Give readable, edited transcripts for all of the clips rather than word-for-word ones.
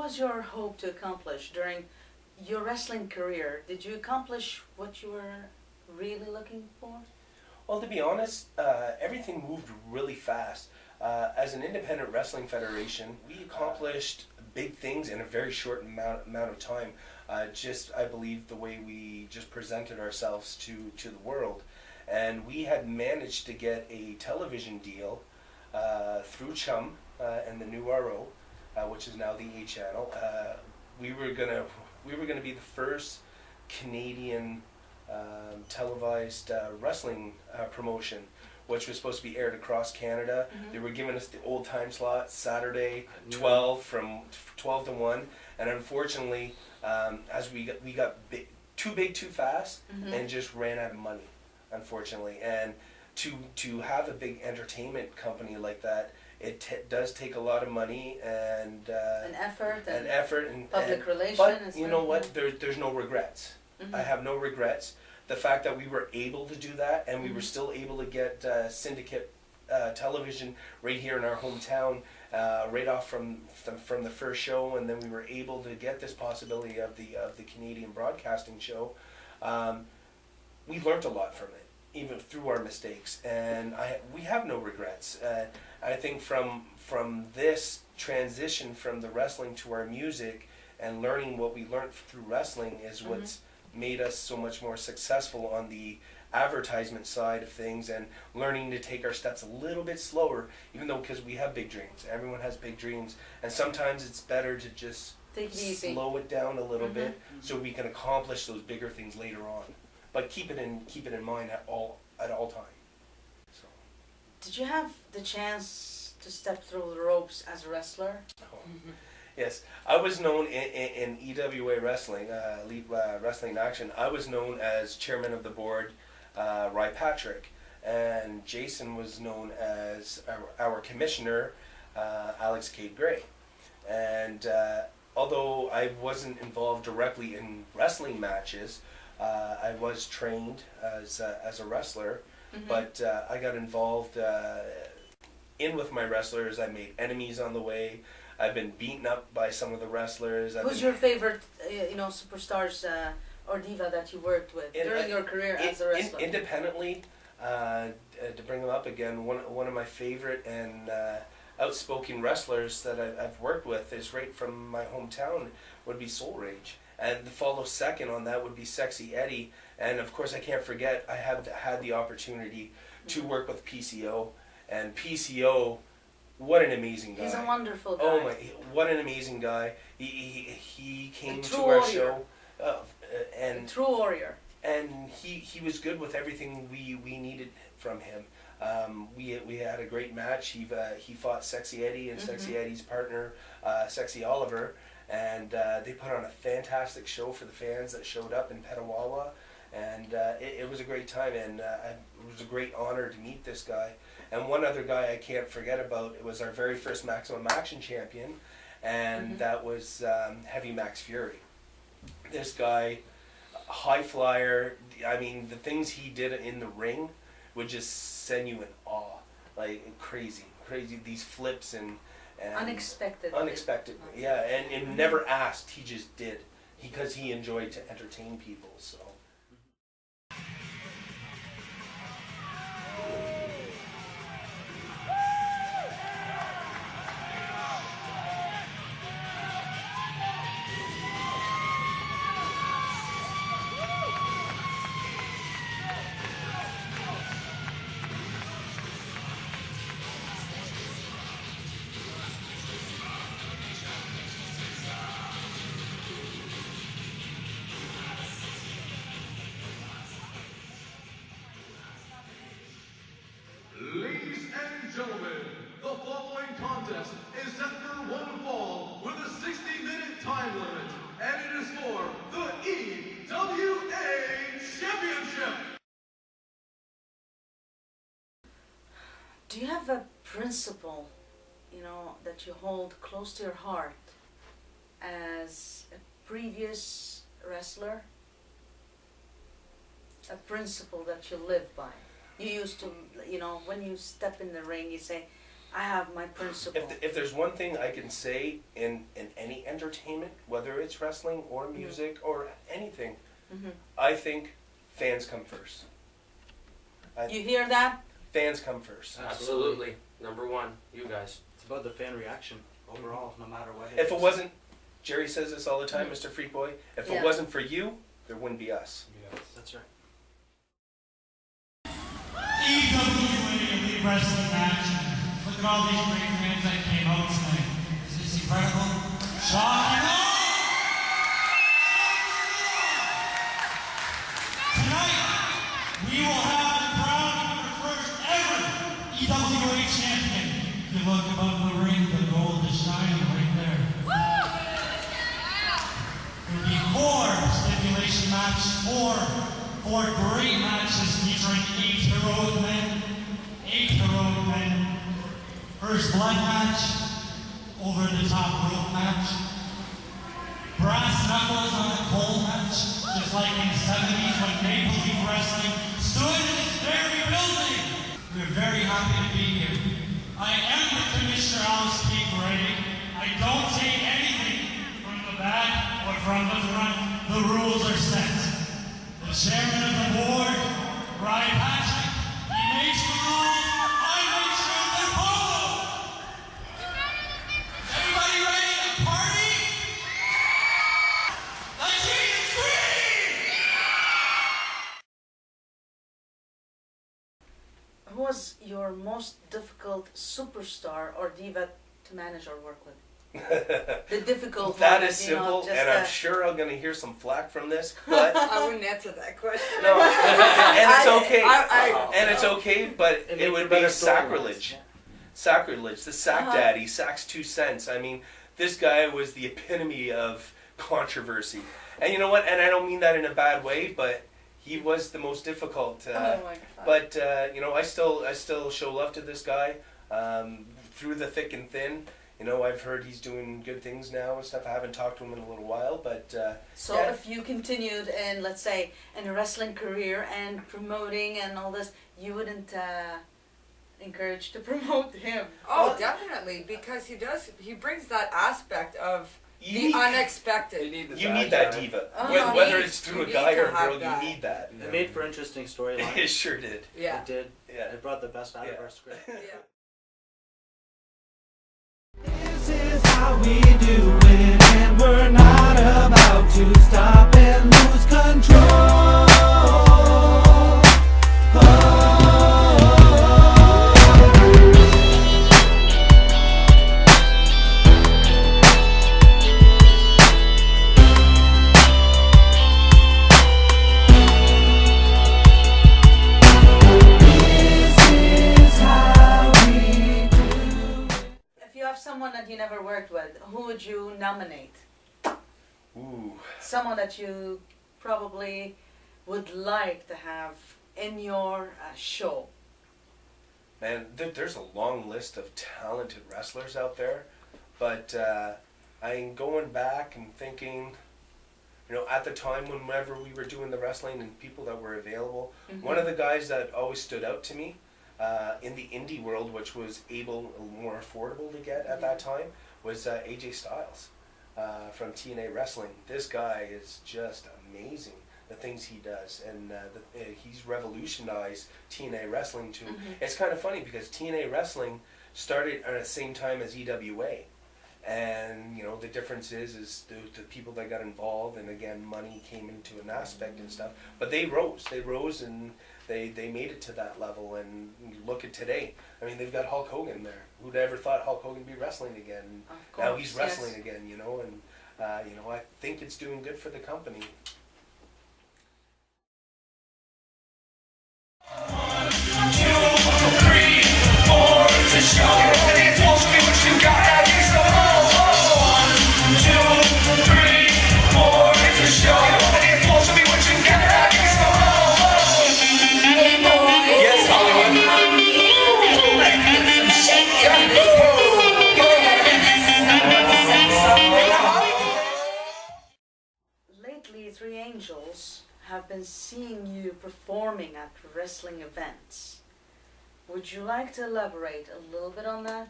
was your hope to accomplish during your wrestling career? Did you accomplish what you were really looking for? Well, to be honest, everything moved really fast. As an independent wrestling federation, we accomplished big things in a very short amount of time. I believe, the way we just presented ourselves to the world. And we had managed to get a television deal through Chum and the new RO, which is now the A Channel. We were gonna be the first Canadian televised wrestling promotion, which was supposed to be aired across Canada. They were giving us the old time slot, Saturday, 12 from 12 to 1, and unfortunately, as we got too big too fast and just ran out of money, unfortunately. And to have a big entertainment company like that, it does take a lot of money and an effort and public relations. But you know what? There's no regrets. I have no regrets. The fact that we were able to do that, and we were still able to get syndicate television right here in our hometown, right off from the first show, and then we were able to get this possibility of the Canadian broadcasting show. We learned a lot from it, even through our mistakes, and we have no regrets. I think from this transition from the wrestling to our music and learning what we learned through wrestling is what's made us so much more successful on the advertisement side of things, and learning to take our steps a little bit slower, even though, because we have big dreams. Everyone has big dreams, and sometimes it's better to just slow it down a little bit so we can accomplish those bigger things later on. But keep it in mind at all times. So. Did you have the chance to step through the ropes as a wrestler? Oh. Yes, I was known in EWA Wrestling, Elite Wrestling in Action. I was known as chairman of the board, Ry Patrick, and Jason was known as our commissioner, Alex Cade Gray. And although I wasn't involved directly in wrestling matches, I was trained as a wrestler, but I got involved in with my wrestlers. I made enemies on the way. I've been beaten up by some of the wrestlers. Who's your favorite, superstars or diva that you worked with during your career as a wrestler? Independently, to bring them up again, one of my favorite and outspoken wrestlers that I've worked with is right from my hometown, would be Soul Rage. And the follow second on that would be Sexy Eddie. And of course I can't forget, I have had the opportunity to work with PCO. And PCO, what an amazing guy. He's a wonderful guy. Oh my, what an amazing guy. He came to our show. And true warrior. And he was good with everything we needed from him. We had a great match. He fought Sexy Eddie and Sexy Eddie's partner, Sexy Oliver, and they put on a fantastic show for the fans that showed up in Petawawa, and it was a great time, and it was a great honor to meet this guy. And one other guy I can't forget about, it was our very first Maximum Action champion, and that was Heavy Max Fury. This guy, high flyer, I mean, the things he did in the ring would just send you in awe, like crazy, these flips and unexpected, yeah, and never asked, he just did, because he enjoyed to entertain people. So. Ladies and gentlemen, the following contest is set for one fall with a 60-minute time limit, and it is for the EWA Championship. Do you have a principle, that you hold close to your heart as a previous wrestler? A principle that you live by? You used to, when you step in the ring, you say, I have my principle. If there's one thing I can say in any entertainment entertainment, whether it's wrestling or music or anything, Mm-hmm. I think fans come first. You hear that? Fans come first. Absolutely. Number one, you guys. It's about the fan reaction overall, no matter what. If it wasn't, Jerry says this all the time, Mr. Freak Boy, if Yeah. it wasn't for you, there wouldn't be us. That's right. EWA Elite Wrestling match. Look at all these great fans that came out tonight. Is this incredible? Shocking! Tonight, we will have the crowning of the first ever EWA champion. If you look above the ring, the gold is shining right there. There'll be 4 stipulation matches, four great matches featuring 8 heroic men. 8 heroic men. First blood match, over the top rope match. Brass knuckles on a coal match, just like in the 70s when Maple Leaf Wrestling stood in this very building. We're very happy to be here. I am the Commissioner Alice Keep Ready. I don't take anything from the back or from the front. The rules are set. The chairman of the board, Ryan Patrick, he makes the rules. I make sure they're followed. Is everybody ready to party? Let's hear you scream! Who was your most difficult superstar or diva to manage or work with? The difficult That one, is you know, simple, just, and I'm sure I'm going to hear some flack from this, but I wouldn't answer that question. no, and it's okay, I- and it's okay, but It it makes would for be better sacrilege. storylines. Sacrilege. The Sack Uh-huh. Daddy, Sack's 2 cents. I mean, this guy was the epitome of controversy. And you know what? And I don't mean that in a bad way, but he was the most difficult. oh my God. But you know, I still show love to this guy through the thick and thin. You know, I've heard he's doing good things now and stuff. I haven't talked to him in a little while, but So yeah. if you continued in, let's say, in a wrestling career and promoting and all this, you wouldn't encourage to promote him? Oh, definitely, because he brings that aspect of You the need- unexpected. you need that diva. Uh-huh. Whether You it's through need a guy to or a have girl, that. you need that. It made for interesting storylines. It sure did. Yeah. It did. Yeah. It brought the best out of Yeah. our script. Yeah. This is how we do it, and we're not about to stop and lose control. This is how we do it. If you have someone that you never worked with, who would you nominate? Ooh. Someone that you probably would like to have in your show. Man, there's a long list of talented wrestlers out there, but I'm going back and thinking, you know, at the time whenever we were doing the wrestling and people that were available, one of the guys that always stood out to me in the indie world, which was more affordable to get at that time, was AJ Styles from TNA Wrestling. This guy is just amazing. The things he does, and he's revolutionized TNA Wrestling too. It's kind of funny because TNA Wrestling started at the same time as EWA, and you know the difference is the people that got involved, and again money came into an aspect and stuff. But they rose, and they made it to that level. And look at today. I mean, they've got Hulk Hogan there. Who'd ever thought Hulk Hogan would be wrestling again? Of Now course, he's wrestling yes. again, you know, and you know I think it's doing good for the company. Lately, Three Angels have been seeing you performing at wrestling events. Would you like to elaborate a little bit on that?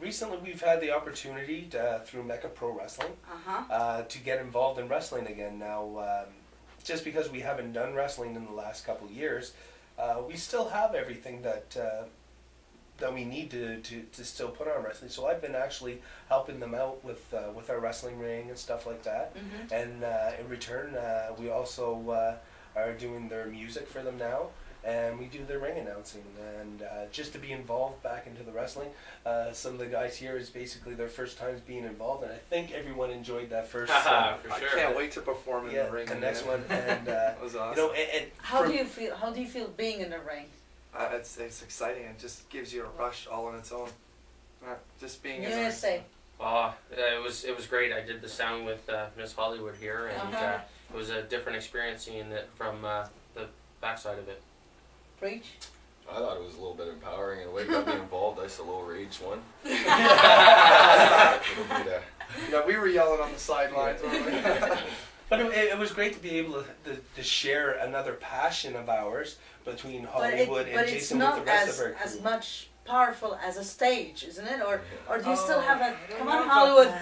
Recently, we've had the opportunity to, through Mecca Pro Wrestling to get involved in wrestling again. Now, just because we haven't done wrestling in the last couple of years, we still have everything that we need to still put on wrestling. So I've been actually helping them out with our wrestling ring and stuff like that. And in return, we also are doing their music for them now. And we do their ring announcing, and just to be involved back into the wrestling. Some of the guys here is basically their first times being involved, and I think everyone enjoyed that first. For I sure. can't wait to perform in the ring. The next one, and That was awesome. you know, and How do you feel? How do you feel being in the ring? It's exciting. It just gives you a rush all on its own. Just being in the ring. USA. It was great. I did the sound with Miss Hollywood here, and it was a different experience seeing it from the backside of it. Preach. I thought it was a little bit empowering and way got me involved. I just a little rage one. Yeah, we were yelling on the sidelines. But it was great to be able to share another passion of ours between Hollywood and Jason with the rest of our crew. As much powerful as a stage, isn't it? Or do you still have a come on Hollywood?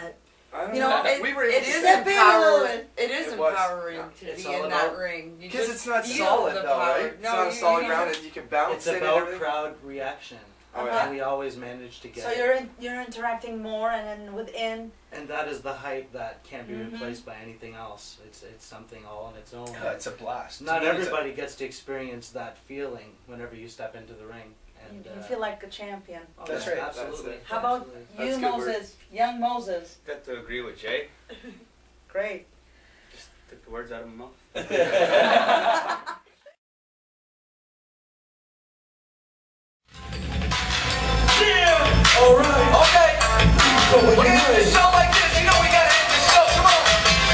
I don't You know, we were It able is to Step in a little empowering. bit. It is It was. empowering Yeah. to It's be all in that about- ring. You because just it's not feel solid the though, power. right? It's No, not a solid you ground, and you can bounce It's it and about everything. crowd reaction. Oh, Uh-huh. And we always manage to get So it. you're interacting more, and then within. And that is the hype that can't be Mhm. replaced by anything else. It's something all on its own. Yeah, it's a blast. Not To me, it's everybody gets to experience that feeling whenever you step into the ring. And You feel like a champion. oh, That's yeah, right. Absolutely. That's it. How about Absolutely. you, That's good word. Moses? Young Moses. Got to agree with Jay. Great. Just took the words out of my mouth. Alright. Okay. We're gonna end the show like this. You know we gotta end the show. Come on.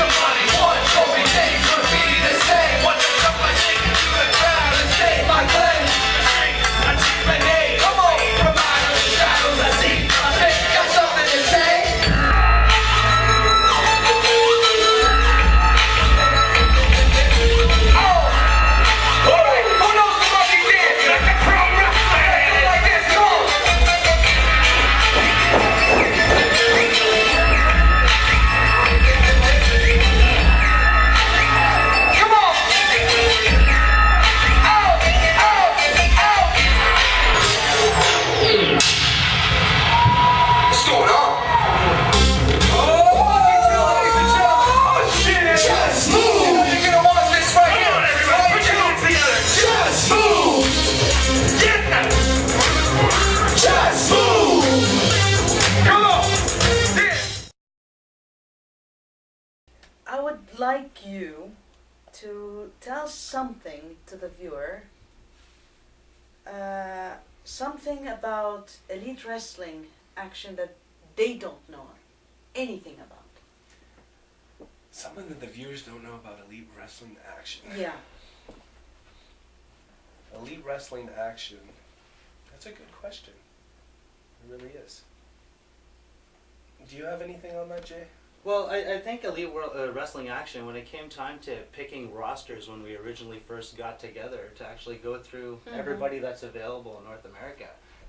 Somebody want every day's gonna be the same. Want to jump my chicken to the crowd and say my claim. I see my name. Come on. From out of the shadows I see. I think I got something to say. Oh. Alright. Who knows the monkey dance? Like a pro wrestler. Like this. Come on. Come on! Out! Out! Out! What's going on? Ladies and gentlemen. Just move! You know you're gonna want this right here. Come on, everybody. Put your hands together. Just move! Yeah! Just move! Come on! Yeah! I would like you to tell something to the viewer, something about elite wrestling action that they don't know anything about. Something that the viewers don't know about elite wrestling action. Yeah. Elite wrestling action. That's a good question. It really is. Do you have anything on that, Jay? Well, I think Elite Wrestling Action, when it came time to picking rosters when we originally first got together to actually go through everybody that's available in North America,